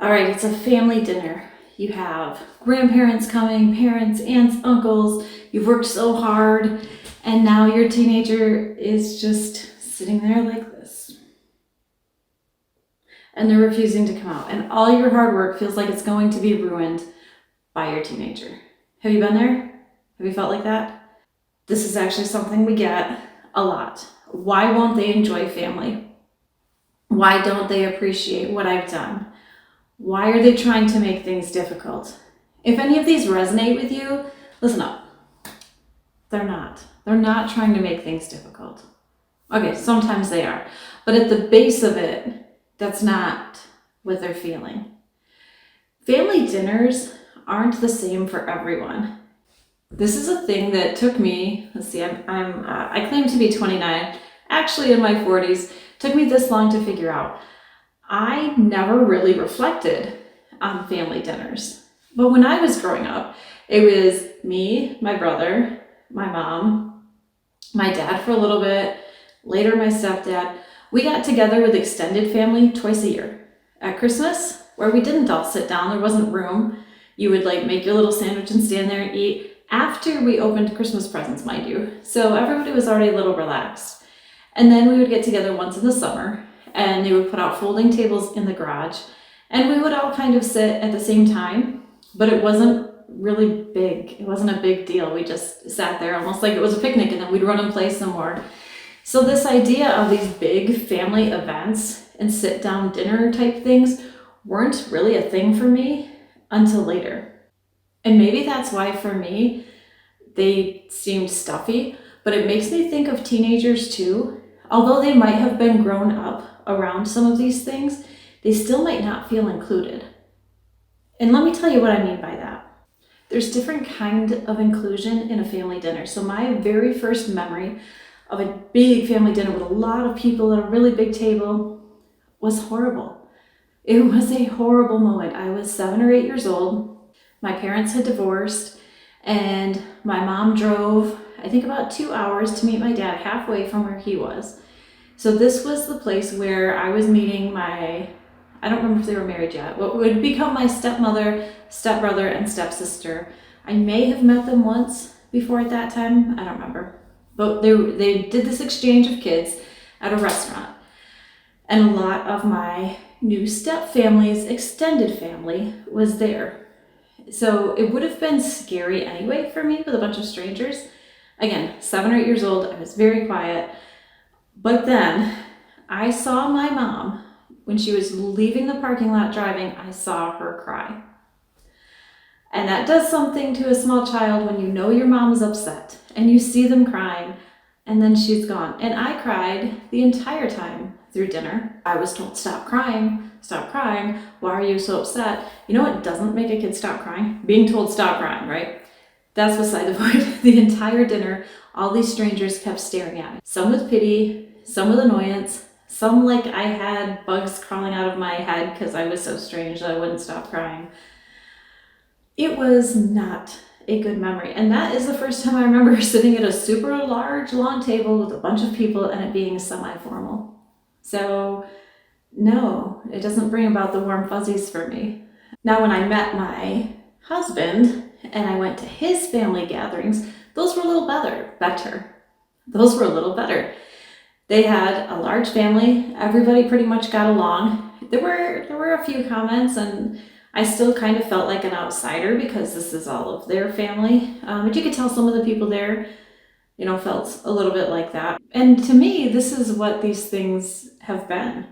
All right, it's a family dinner. You have grandparents coming, parents, aunts, uncles. You've worked so hard, and now your teenager is just sitting there like this. And they're refusing to come out. And all your hard work feels like it's going to be ruined by your teenager. Have you been there? Have you felt like that? This is actually something we get a lot. Why won't they enjoy family? Why don't they appreciate what I've done? Why are they trying to make things difficult? If any of these resonate with you, listen up. They're not. They're not trying to make things difficult. Okay, sometimes they are. But at the base of it, that's not what they're feeling. Family dinners aren't the same for everyone. This is a thing that took me, let's see, I claim to be 29, actually in my 40s, took me this long to figure out. I never really reflected on family dinners. But when I was growing up, it was me, my brother, my mom, my dad for a little bit, later my stepdad. We got together with extended family twice a year. At Christmas, where we didn't all sit down, there wasn't room. You would make your little sandwich and stand there and eat after we opened Christmas presents, mind you. So everybody was already a little relaxed. And then we would get together once in the summer, and they would put out folding tables in the garage, and we would all kind of sit at the same time, but it wasn't really big. It wasn't a big deal. We just sat there almost like it was a picnic, and then we'd run and play some more. So this idea of these big family events and sit down dinner type things weren't really a thing for me until later. And maybe that's why for me, they seemed stuffy, but it makes me think of teenagers too. Although they might have been grown up around some of these things, they still might not feel included. And let me tell you what I mean by that. There's different kind of inclusion in a family dinner. So my very first memory of a big family dinner with a lot of people at a really big table was horrible. It was a horrible moment. I was 7 or 8 years old. My parents had divorced, and my mom drove, I think, about 2 hours to meet my dad halfway from where he was. So this was the place where I was meeting I don't remember if they were married yet, what would become my stepmother, stepbrother, and stepsister. I may have met them once before at that time, I don't remember. But they did this exchange of kids at a restaurant. And a lot of my new step family's extended family was there. So it would have been scary anyway for me with a bunch of strangers. Again, 7 or 8 years old, I was very quiet. But then I saw my mom, when she was leaving the parking lot driving, I saw her cry. And that does something to a small child when you know your mom is upset and you see them crying and then she's gone. And I cried the entire time through dinner. I was told, stop crying, why are you so upset? You know what doesn't make a kid stop crying? Being told stop crying, right? That's beside the point. The entire dinner, all these strangers kept staring at me. Some with pity, some with annoyance, some like I had bugs crawling out of my head because I was so strange that I wouldn't stop crying. It was not a good memory. And that is the first time I remember sitting at a super large long table with a bunch of people and it being semi-formal. So no, it doesn't bring about the warm fuzzies for me. Now, when I met my husband and I went to his family gatherings, those were a little better. Those were a little better. They had a large family. Everybody pretty much got along. There were a few comments, and I still kind of felt like an outsider because this is all of their family. But you could tell some of the people there, felt a little bit like that. And to me, this is what these things have been.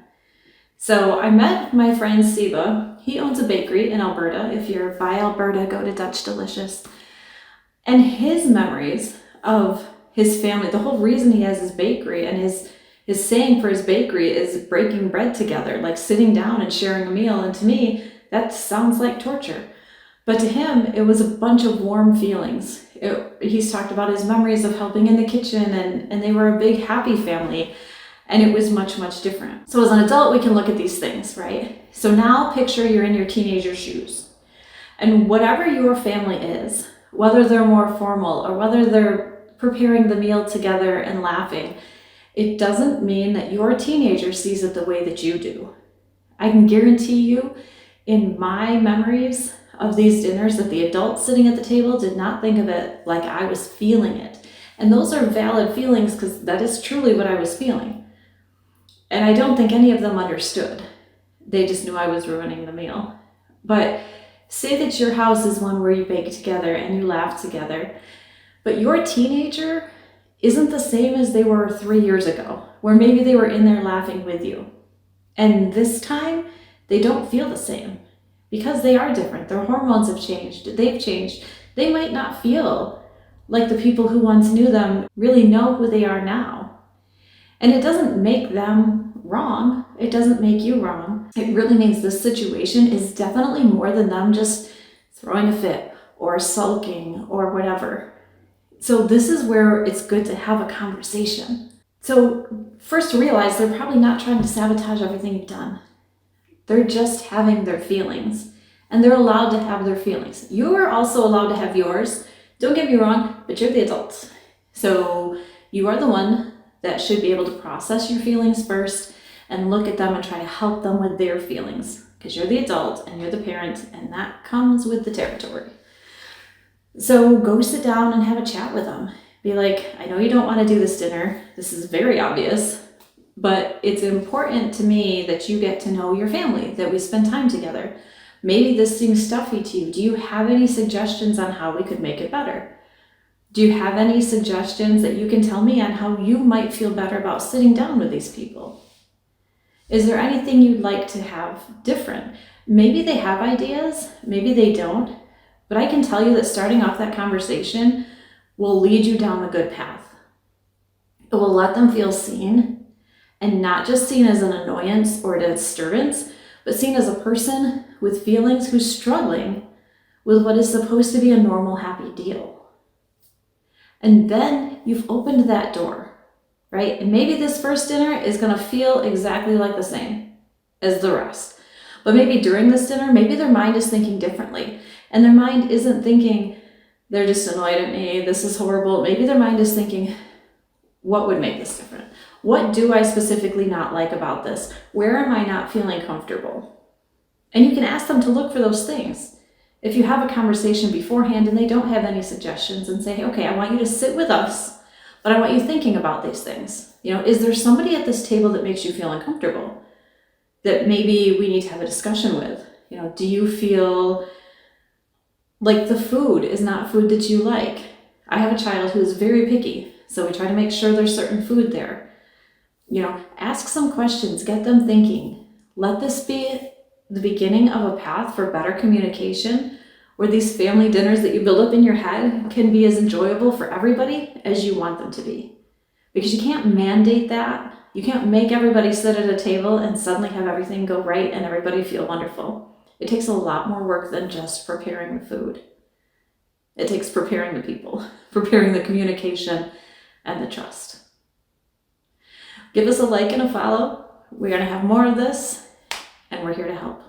So I met my friend Siba. He owns a bakery in Alberta. If you're by Alberta, go to Dutch Delicious. And his memories of his family, the whole reason he has his bakery and his saying for his bakery is breaking bread together, like sitting down and sharing a meal. And to me, that sounds like torture. But to him, it was a bunch of warm feelings. He's talked about his memories of helping in the kitchen, and they were a big, happy family. And it was much, much different. So as an adult, we can look at these things, right? So now picture you're in your teenager's shoes. And whatever your family is, whether they're more formal or whether they're preparing the meal together and laughing, it doesn't mean that your teenager sees it the way that you do. I can guarantee you, in my memories of these dinners that the adults sitting at the table did not think of it like I was feeling it. And those are valid feelings because that is truly what I was feeling. And I don't think any of them understood. They just knew I was ruining the meal. But say that your house is one where you bake together and you laugh together, but your teenager isn't the same as they were 3 years ago, where maybe they were in there laughing with you. And this time, they don't feel the same because they are different. Their hormones have changed. They've changed. They might not feel like the people who once knew them really know who they are now. And it doesn't make them wrong. It doesn't make you wrong. It really means this situation is definitely more than them just throwing a fit or sulking or whatever. So this is where it's good to have a conversation. So first realize they're probably not trying to sabotage everything you've done. They're just having their feelings, and they're allowed to have their feelings. You are also allowed to have yours. Don't get me wrong, but you're the adult. So you are the one that should be able to process your feelings first and look at them and try to help them with their feelings, because you're the adult and you're the parent, and that comes with the territory. So go sit down and have a chat with them. Be like, I know you don't want to do this dinner. This is very obvious, but it's important to me that you get to know your family, that we spend time together. Maybe this seems stuffy to you. Do you have any suggestions on how we could make it better? Do you have any suggestions that you can tell me on how you might feel better about sitting down with these people? Is there anything you'd like to have different? Maybe they have ideas, maybe they don't, but I can tell you that starting off that conversation will lead you down the good path. It will let them feel seen, and not just seen as an annoyance or a disturbance, but seen as a person with feelings who's struggling with what is supposed to be a normal, happy deal. And then you've opened that door, right? And maybe this first dinner is gonna feel exactly like the same as the rest. But maybe during this dinner, maybe their mind is thinking differently. And their mind isn't thinking, they're just annoyed at me, this is horrible. Maybe their mind is thinking, what would make this different? What do I specifically not like about this? Where am I not feeling comfortable? And you can ask them to look for those things. If you have a conversation beforehand and they don't have any suggestions, and say, okay, I want you to sit with us, but I want you thinking about these things. Is there somebody at this table that makes you feel uncomfortable that maybe we need to have a discussion with? Do you feel like the food is not food that you like? I have a child who is very picky, so we try to make sure there's certain food there. Ask some questions, get them thinking. Let this be the beginning of a path for better communication, where these family dinners that you build up in your head can be as enjoyable for everybody as you want them to be. Because you can't mandate that. You can't make everybody sit at a table and suddenly have everything go right and everybody feel wonderful. It takes a lot more work than just preparing the food. It takes preparing the people, preparing the communication and the trust. Give us a like and a follow. We're going to have more of this, and we're here to help.